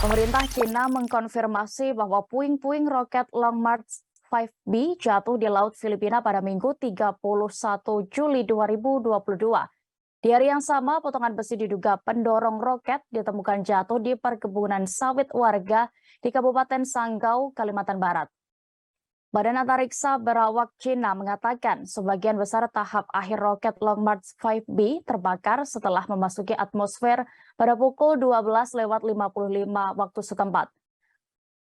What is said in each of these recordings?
Pemerintah China mengkonfirmasi bahwa puing-puing roket Long March 5B jatuh di Laut Filipina pada Minggu 31 Juli 2022. Di hari yang sama, potongan besi diduga pendorong roket ditemukan jatuh di perkebunan sawit warga di Kabupaten Sanggau, Kalimantan Barat. Badan Antariksa Berawak Cina mengatakan sebagian besar tahap akhir roket Long March 5B terbakar setelah memasuki atmosfer pada pukul 12:55 waktu setempat.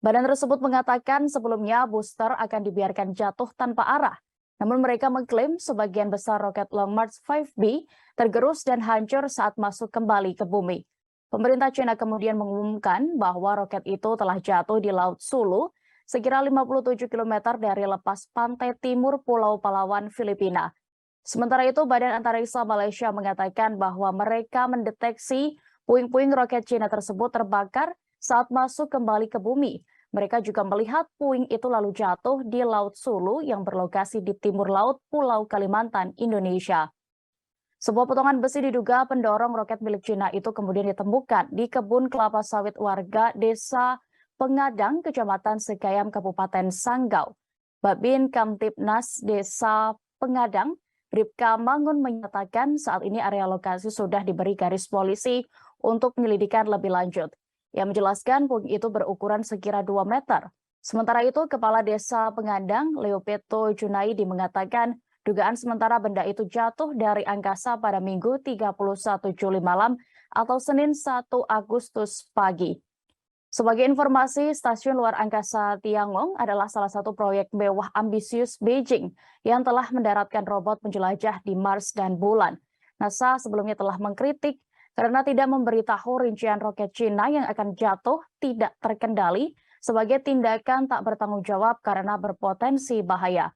Badan tersebut mengatakan sebelumnya booster akan dibiarkan jatuh tanpa arah. Namun mereka mengklaim sebagian besar roket Long March 5B tergerus dan hancur saat masuk kembali ke bumi. Pemerintah China kemudian mengumumkan bahwa roket itu telah jatuh di Laut Sulu, sekira 57 km dari lepas pantai timur Pulau Palawan, Filipina. Sementara itu, Badan Antariksa Malaysia mengatakan bahwa mereka mendeteksi puing-puing roket China tersebut terbakar saat masuk kembali ke bumi. Mereka juga melihat puing itu lalu jatuh di Laut Sulu yang berlokasi di timur laut Pulau Kalimantan, Indonesia. Sebuah potongan besi diduga pendorong roket milik China itu kemudian ditemukan di kebun kelapa sawit warga Desa Pengadang, Kecamatan Sekayam, Kabupaten Sanggau. Babin Kamtibnas Desa Pengadang, Bribka Mangun menyatakan saat ini area lokasi sudah diberi garis polisi untuk penyelidikan lebih lanjut. Ia menjelaskan puing itu berukuran sekira 2 meter. Sementara itu, Kepala Desa Pengadang, Leopeto Junaidi mengatakan dugaan sementara benda itu jatuh dari angkasa pada Minggu 31 Juli malam atau Senin 1 Agustus pagi. Sebagai informasi, Stasiun Luar Angkasa Tiangong adalah salah satu proyek mewah ambisius Beijing yang telah mendaratkan robot penjelajah di Mars dan bulan. NASA sebelumnya telah mengkritik karena tidak memberitahu rincian roket Cina yang akan jatuh tidak terkendali sebagai tindakan tak bertanggung jawab karena berpotensi bahaya.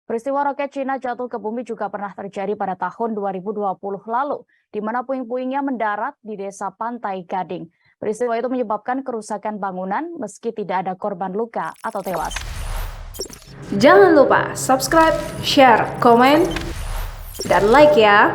Peristiwa roket Cina jatuh ke bumi juga pernah terjadi pada tahun 2020 lalu, di mana puing-puingnya mendarat di desa Pantai Gading. Peristiwa itu menyebabkan kerusakan bangunan meski tidak ada korban luka atau tewas. Jangan lupa subscribe, share, komen, dan like ya!